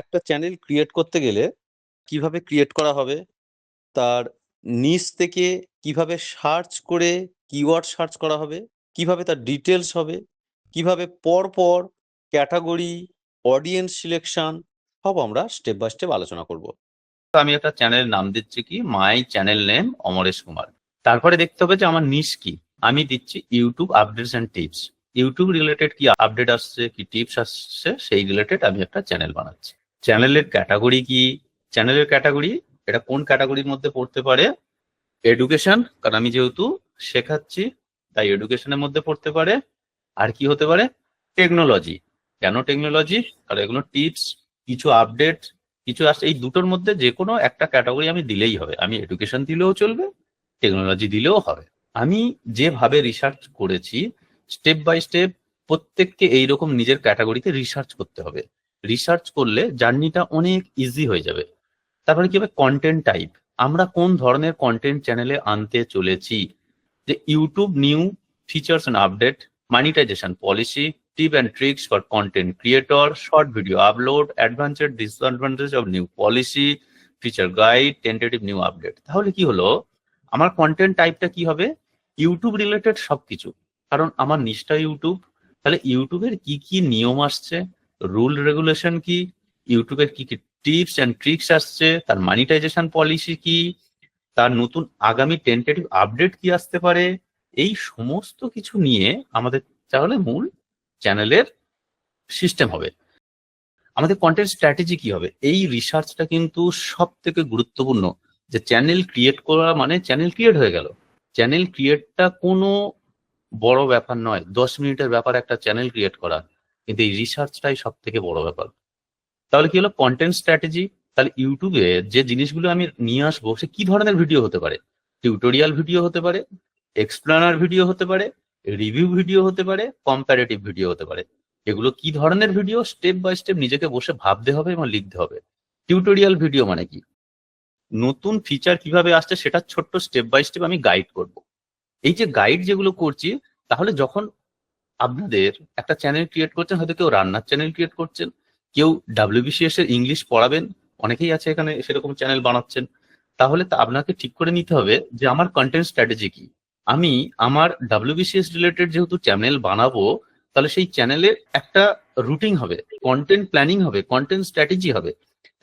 একটা channel create করতে গেলে কিভাবে ক্রিয়েট করা হবে, তার নিচ থেকে কিভাবে সার্চ করে কিওয়ার্ড সার্চ করা হবে, কিভাবে তার ডিটেলস হবে, কিভাবে পরপর ক্যাটাগরি, অডিয়েন্স সিলেকশন সব আমরা স্টেপ বাই স্টেপ আলোচনা করব। আমি একটা চ্যানেলের নাম দিচ্ছি কি my channel name Amresh Kumar. তারপরে দেখতে হবে যে আমার নিশ কি। আমি দিচ্ছি YouTube updates and tips. YouTube related কি আপডেট আসছে, কি টিপস আসছে, সেই রিলেটেড আমি একটা চ্যানেল বানাচ্ছি। চ্যানেলের ক্যাটাগরি কি? চ্যানেলের ক্যাটাগরি এটা কোন ক্যাটাগরির মধ্যে পড়তে পারে? এডুকেশন, কারণ আমি যেহেতু শেখাচ্ছি তাই এডুকেশনের মধ্যে পড়তে পারে। আর কি হতে পারে? টেকনোলজি। কেন টেকনোলজি? কারণ এগুলো টিপস, কিছু আপডেট, কিছু আসছে। এই দুটোর মধ্যে যে কোনো একটা ক্যাটাগরি আমি দিলেই হবে। আমি এডুকেশন দিলেও চলবে, টেকনোলজি দিলেও হবে। আমি যেভাবে রিসার্চ করেছি স্টেপ বাই স্টেপ প্রত্যেককে এইরকম নিজের ক্যাটাগরিতে রিসার্চ করতে হবে। রিসার্চ করলে জার্নিটা অনেক ইজি হয়ে যাবে। তারপরে কি হবে? Content type. আমরা কোন ধরনের কন্টেন্ট চ্যানেলে আনতে চলেছি, যে YouTube new features and update, monetisation policy, tip and tricks for content creator, short video upload, advantage disadvantage of new policy, feature guide, tentative new update. তাহলে কি হলো? আমার কন্টেন্ট টাইপটা কি হবে? ইউটিউব রিলেটেড সবকিছু, কারণ আমার নিষ্ঠা ইউটিউব। তাহলে ইউটিউবের কি কি নিয়ম আসছে, রুল রেগুলেশন কি, ইউটিউবের কি কি টিপস অ্যান্ড ট্রিক্স আসছে, তার মনিটাইজেশন পলিসি কি, তার নতুন আগামী টেন্টেটিভ আপডেট কি আসতে পারে, এই সমস্ত কিছু নিয়ে আমাদের তাহলে মূল চ্যানেলের সিস্টেম হবে। আমাদের কন্টেন্ট স্ট্র্যাটেজি কি হবে? এই রিসার্চটা কিন্তু সব থেকে গুরুত্বপূর্ণ। যে চ্যানেল ক্রিয়েট করা মানে চ্যানেল ক্রিয়েট হয়ে গেল। চ্যানেল ক্রিয়েটটা কোনো বড় ব্যাপার নয়, 10 মিনিটের ব্যাপার একটা চ্যানেল ক্রিয়েট করা, কিন্তু এই রিসার্চটাই সব থেকে বড় ব্যাপার। তাহলে কি হলো? Content strategy. তাহলে ইউটিউবে যে জিনিসগুলো আমি নিয়ে আসবো সে কি ধরনের ভিডিও হতে পারে? টিউটোরিয়াল ভিডিও হতে পারে, এক্সপ্লেনার ভিডিও হতে পারে, রিভিউ ভিডিও হতে পারে, কম্পারেটিভ ভিডিও হতে পারে। এগুলো কি ধরনের ভিডিও স্টেপ বাই স্টেপ নিজেকে বসে ভাবতে হবে এবং লিখতে হবে। টিউটোরিয়াল ভিডিও মানে কি? নতুন ফিচার কিভাবে আসছে সেটা ছোট্ট স্টেপ বাই স্টেপ আমি গাইড করব। এই যে গাইড যেগুলো করছি, তাহলে যখন আপনাদের একটা চ্যানেল ক্রিয়েট করছেন, হয়তো কেউ রান্নার চ্যানেল ক্রিয়েট করছেন, কেউ ডাব্লিউবিসিএস এর ইংলিশ পড়াবেন, অনেকেই আছে এখানে সেরকম চ্যানেল বানাচ্ছেন। তাহলে তা আপনাকে ঠিক করে নিতে হবে যে আমার কন্টেন্ট স্ট্র্যাটেজি কি। আমি আমার ডাব্লিউবিসিএস রিলেটেড যেহেতু চ্যানেল বানাবো, তাহলে সেই চ্যানেলের একটা রুটিন হবে, কন্টেন্ট প্ল্যানিং হবে, কন্টেন্ট স্ট্র্যাটেজি হবে।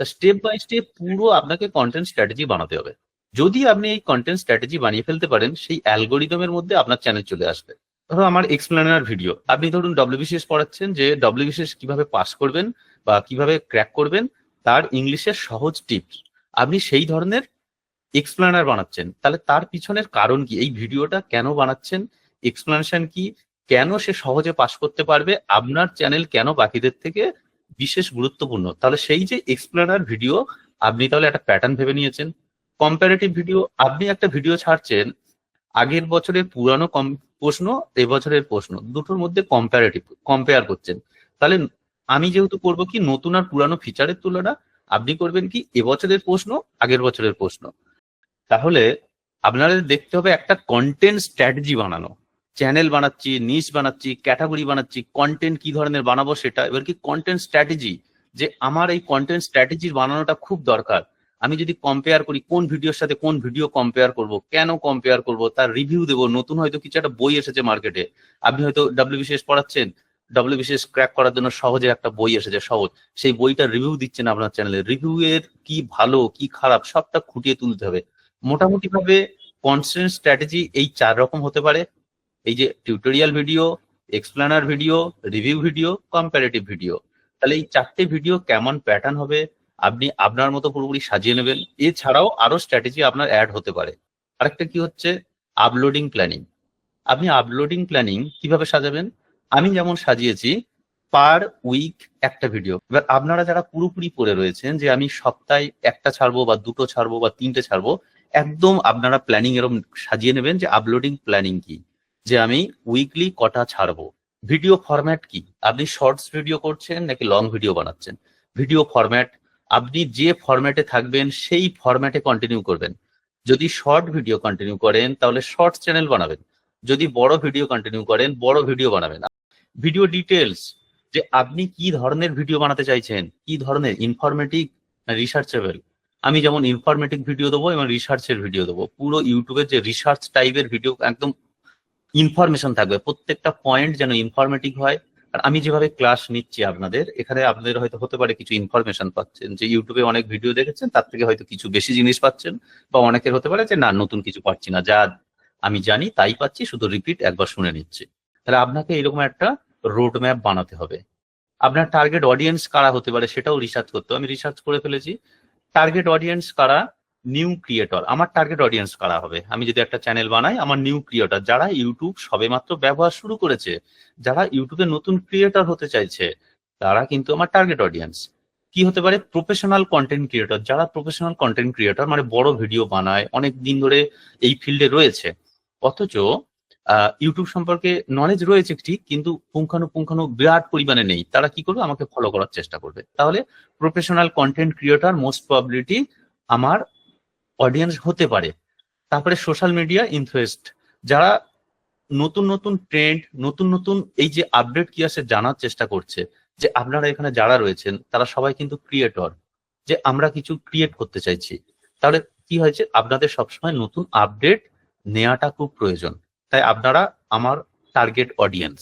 তা স্টেপ বাই স্টেপ পুরো আপনাকে কন্টেন্ট স্ট্র্যাটেজি বানাতে হবে। যদি আপনি এই কন্টেন্ট স্ট্র্যাটেজি বানিয়ে ফেলতে পারেন, সেই অ্যালগোরিদমের মধ্যে আপনার চ্যানেল চলে আসবে। ধরো আমার এক্সপ্লেনার ভিডিও, আপনি ধরুন ডব্লিউবিসিএস পড়াচ্ছেন, যে ডব্লিউবিসিএস কিভাবে পাস করবেন বা কিভাবে ক্র্যাক করবেন তার ইংলিশের সহজ টিপস, আপনি সেই ধরনের এক্সপ্লেনার বানাচ্ছেন। তাহলে তার পিছনের কারণ কি, এই ভিডিওটা কেন বানাচ্ছেন, এক্সপ্লেনেশন কি, কেন সে সহজে পাস করতে পারবে, আপনার চ্যানেল কেন বাকিদের থেকে বিশেষ গুরুত্বপূর্ণ। তাহলে সেই যে এক্সপ্লেনার ভিডিও, আপনি তাহলে একটা প্যাটার্ন ভেবে নিয়েছেন। কম্পারেটিভ ভিডিও, আপনি একটা ভিডিও ছাড়ছেন, আগের বছরের পুরানো প্রশ্ন, এবছরের প্রশ্ন, দুটোর মধ্যে কম্পেয়ার করছেন। তাহলে আমি যেহেতু করবো কি নতুন আর পুরানো ফিচারের তুলনা, আপনি করবেন কি এবছরের প্রশ্ন, আগের বছরের প্রশ্ন। তাহলে আপনাদের দেখতে হবে একটা কন্টেন্ট স্ট্র্যাটেজি বানানো। চ্যানেল বানাচ্ছি, নিশ বানাচ্ছি, ক্যাটাগরি বানাচ্ছি, কন্টেন্ট কি ধরনের বানাবো সেটা। এবার কি কন্টেন্ট স্ট্র্যাটেজি, যে আমার এই কন্টেন্ট স্ট্র্যাটেজির বানানোটা খুব দরকার। আমি যদি কম্পেয়ার করি, কোন ভিডিওর সাথে কোন ভিডিও কম্পেয়ার করব, কেন কম্পেয়ার করব, তার রিভিউ দেবো। নতুন হয়তো কিছু একটা বই এসেছে মার্কেটে, আপনি হয়তো ডাব্লিউবিসিএস পড়াচ্ছেন, ডাব্লিউবিসিএস ক্র্যাক করার জন্য সহজে একটা বই এসেছে সহজ, সেই বইটার রিভিউ দিচ্ছেন আপনার চ্যানেলে। রিভিউ এর কি ভালো কি খারাপ সবটা খুঁটিয়ে তুলতে হবে। মোটামুটি ভাবে কন্টেন্ট স্ট্র্যাটেজি এই 4 রকম হতে পারে। এই যে tutorial video, explainer video, review video, comparative video. তাহলে এই 4টে ভিডিও কেমন প্যাটার্ন হবে আপনি আপনার মতো পুরোপুরি সাজিয়ে নেবেন। এছাড়াও আরো স্ট্র্যাটেজি আপনার অ্যাড হতে পারে। আরেকটা কি হচ্ছে? Uploading planning. আপনি আপলোডিং প্ল্যানিং কিভাবে সাজাবেন? আমি যেমন সাজিয়েছি পার উইক একটা ভিডিও। এবার আপনারা যারা পুরোপুরি পড়ে রয়েছেন যে আমি সপ্তাহে একটা ছাড়বো বা দুটো ছাড়বো বা 3টে ছাড়বো, একদম আপনারা প্ল্যানিং এরকম সাজিয়ে নেবেন যে আপলোডিং প্ল্যানিং কি, যে আমি উইকলি কটা ছাড়বো। ভিডিও ফরম্যাট কি, আপনি শর্টস ভিডিও করছেন নাকি লং ভিডিও বানাচ্ছেন। ভিডিও ফরম্যাট, আপনি যে ফরম্যাটে থাকবেন সেই ফরম্যাটে কন্টিনিউ করবেন। যদি শর্ট ভিডিও কন্টিনিউ করেন তাহলে শর্টস চ্যানেল বানাবেন, যদি বড় ভিডিও কন্টিনিউ করেন বড় ভিডিও বানাবেন। ভিডিও ডিটেলস, যে আপনি কি ধরনের ভিডিও বানাতে চাইছেন, কি ধরনের ইনফরমেটিভ না রিসার্চেবল। আমি যেমন ইনফরমেটিভ ভিডিও দেবো এবং রিসার্চের ভিডিও দেবো, পুরো ইউটিউবের যে রিসার্চ টাইপের ভিডিও একদম ইনফরমেশন থাকবে, প্রত্যেকটা পয়েন্ট যেন ইনফরমেটিভ হয়। আর আমি যেভাবে ক্লাস নিচ্ছি আপনাদের এখানে, আপনাদের হয়তো হতে পারে কিছু ইনফরমেশন পাচ্ছেন, যে ইউটিউবে অনেক ভিডিও দেখেছেন তার থেকে হয়তো কিছু বেশি জিনিস পাচ্ছেন, বা অনেকের হতে পারে যে না নতুন কিছু পাচ্ছি না, যা আমি জানি তাই পাচ্ছি, শুধু রিপিট একবার শুনে নিচ্ছি। তাহলে আপনাকে এরকম একটা রোড ম্যাপ বানাতে হবে। আপনার টার্গেট অডিয়েন্স কারা হতে পারে সেটাও রিসার্চ করতে হবে। আমি রিসার্চ করে ফেলেছি টার্গেট অডিয়েন্স কারা, নিউ ক্রিয়েটর। আমার টার্গেট অডিয়েন্স কারা হবে, আমি যদি একটা চ্যানেল বানাই, আমার নিউ ক্রিয়েটর যারা ইউটিউব সবেমাত্র ব্যবহার শুরু করেছে, যারা ইউটিউবে নতুন ক্রিয়েটর হতে চাইছে, তারা কিন্তু আমার টার্গেট অডিয়েন্স। কি হতে পারে, প্রফেশনাল কন্টেন্ট ক্রিয়েটর, যারা প্রফেশনাল কন্টেন্ট ক্রিয়েটর মানে বড় ভিডিও বানায়, অনেক দিন ধরে এই ফিল্ডে রয়েছে, অথচ ইউটিউব সম্পর্কে নলেজ রয়েছে ঠিক, কিন্তু পুঙ্খানুপুঙ্খানু বিরাট পরিমাণে নেই। তারা কি করবে, আমাকে ফলো করার চেষ্টা করবে। তাহলে professional content creator most probability আমার অডিয়েন্স হতে পারে। তারপরে সোশ্যাল মিডিয়া ইনফ্লুয়েন্সড, যারা নতুন নতুন ট্রেন্ড, নতুন নতুন এই যে আপডেট কি আছে জানার চেষ্টা করছে, যে আপনারা এখানে যারা রয়েছেন তারা সবাই কিন্তু ক্রিয়েটর, যে আমরা কিছু ক্রিয়েট করতে চাইছি। তাহলে কি হয়েছে, আপনাদের সবসময় নতুন আপডেট নেওয়াটা খুব প্রয়োজন। তাই আপনারা আমার টার্গেট অডিয়েন্স।